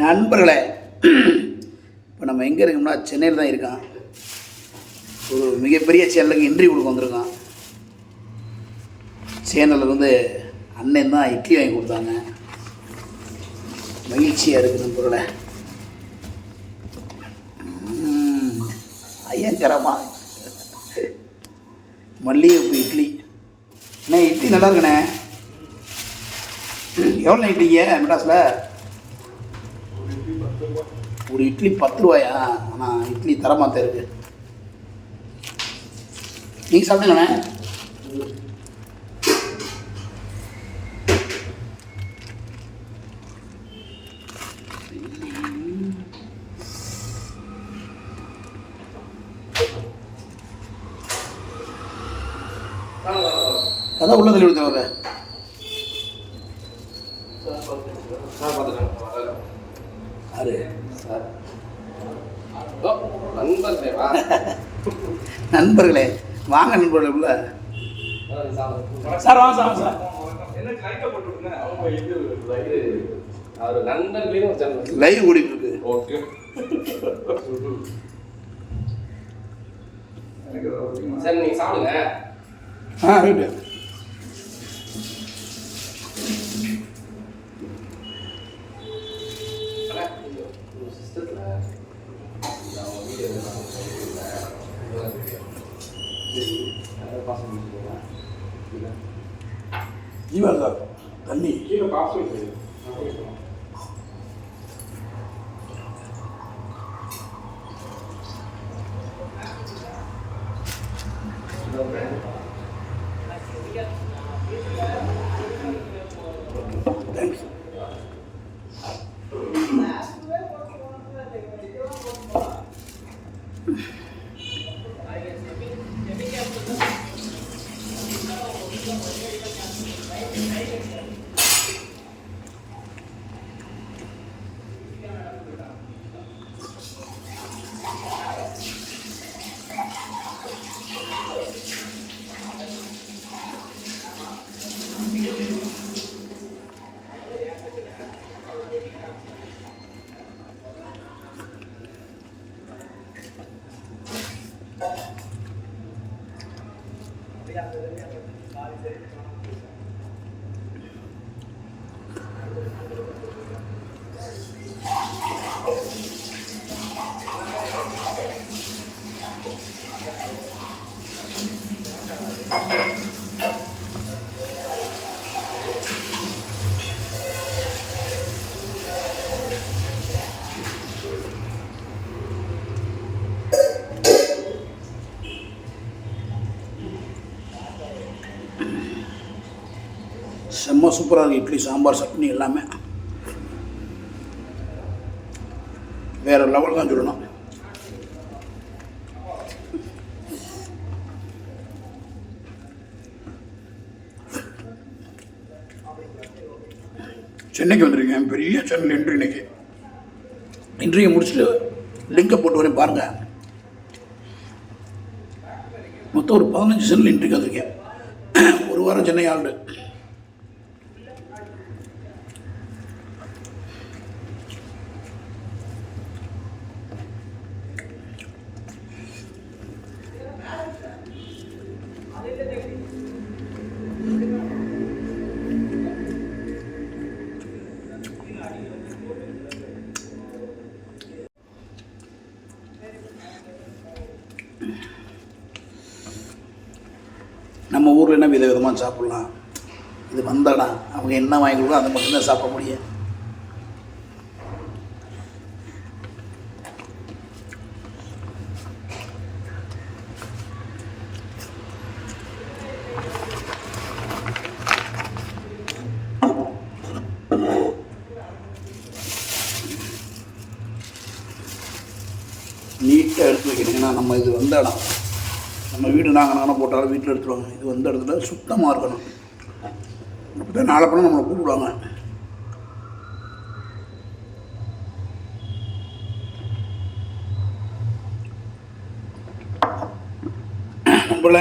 நண்பர்களே, இப்போ நம்ம எங்கே இருக்கோம்னா சென்னையில் தான் இருக்கோம். ஒரு மிகப்பெரிய சேனலுக்கு இன்டர்வியூ கொடுக்க வந்திருக்கோம். சேனலில் வந்து அண்ணன் தான் இட்லி வாங்கி கொடுத்தாங்க. மகிழ்ச்சியாக இருக்குது நண்பர்களே. ஐயங்கரமா மல்லிகைப்பூ இட்லி. அண்ணே இட்லி நல்லா இருக்குண்ணே. எவ்வளோ இட்லிங்க மெட்ராஸில்? ஒரு இட்லி 10 ரூபாயா? ஆனால் இட்லி தரமாக தான் இருக்குது. நீங்கள் சாப்பிடுங்கண்ணே. அதான் உள்ள தள்ளி கொடுத்தவங்க நண்பர்களே, வாங்க நண்பர்களே உள்ள. சார் வாங்க சார். சார் லைவ் ஓடிட்டு இருக்கு. ஓகே சார், நீங்க சாப்பிடுங்க. ரைட்டு. ஜீவா சார் தண்ணி தேங்க்ஸ். செம்ம சூப்பராக இருக்குது. இட்லி, சாம்பார், சட்னி எல்லாமே வேறு லெவல் தான் சொல்லணும். சென்னைக்கு வந்திருக்கேன். பெரிய சேனல் இன்ட்ரி. இன்னைக்கு இன்ட்ரியை முடிச்சுட்டு லிங்கை போட்டு வரேன் பாருங்கள். மொத்தம் ஒரு 15 சேனல் இன்ட்ரிக்கு வந்திருக்கேன். ஒரு வாரம் சென்னை ஆல்டு. நம்ம ஊரில் என்ன விதவிதமாக சாப்பிட்லாம். இது வந்தாடா அவங்க என்ன வாங்கி கொடுக்கோ அதை மட்டும்தான் சாப்பிட முடியும். நீட்டாக எடுத்து வைக்கிறீங்கன்னா நம்ம இது வந்த இடம். நம்ம வீடு நாங்கள் போட்டாலும் வீட்டில் எடுத்துருவாங்க. இது வந்த இடத்துல சுத்தமாக இருக்கணும். அப்போ தான் நாளை பண்ண நம்மளை கூப்பிடுவாங்க. நம்மள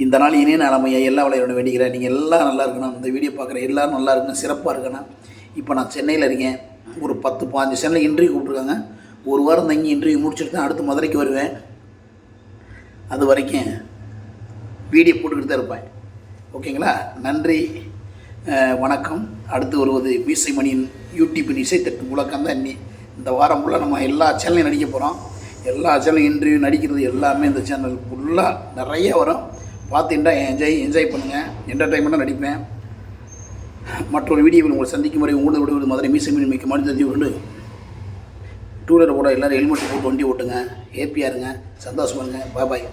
இந்த நாள் இனிய நிலைமையை எல்லா விளையாட வேண்டிக்கிறேன். நீங்கள் எல்லாம் நல்லா இருக்கணும். இந்த வீடியோ பார்க்குற எல்லோரும் நல்லா இருக்கணும், சிறப்பாக இருக்கணும். இப்போ நான் சென்னையில் இருக்கேன். ஒரு 10-15 சேனலில் இன்டர்வியூ கூப்பிட்ருக்காங்க. ஒரு வாரம் தங்கி இன்டர்வியூ முடிச்சுட்டு தான் அடுத்து மதுரைக்கு வருவேன். அது வரைக்கும் வீடியோ போட்டுக்கிட்டு தான் இருப்பேன். ஓகேங்களா? நன்றி, வணக்கம். அடுத்து வருவது மீசைமணியின் யூடியூப்பின் இசைத்தட்டு முழக்கம் தான். இந்த வாரம் ஃபுல்லாக நம்ம எல்லா சேனலையும் நடிக்க போகிறோம். எல்லா சேனலும் இன்டர்வியூ நடிக்கிறது எல்லாமே இந்த சேனல் ஃபுல்லாக நிறைய வரும். பார்த்துட்டா என்ஜாய் பண்ணுங்கள். என்டர்டைன்மெண்ட்டாக நடிப்பேன். மற்றொரு வீடியோவில் உங்களை சந்திக்கும் வரை உங்களோட விடுவது மதுரை மீசைமணி மிக்க மாதிரி தெரிஞ்சு கொண்டு டூ வீலர் போட எல்லோரும் ஹெல்மெட் போட்டு வண்டி ஓட்டுங்க. ஹேப்பியாக இருங்க, சந்தோஷமாக இருங்க. பாய்.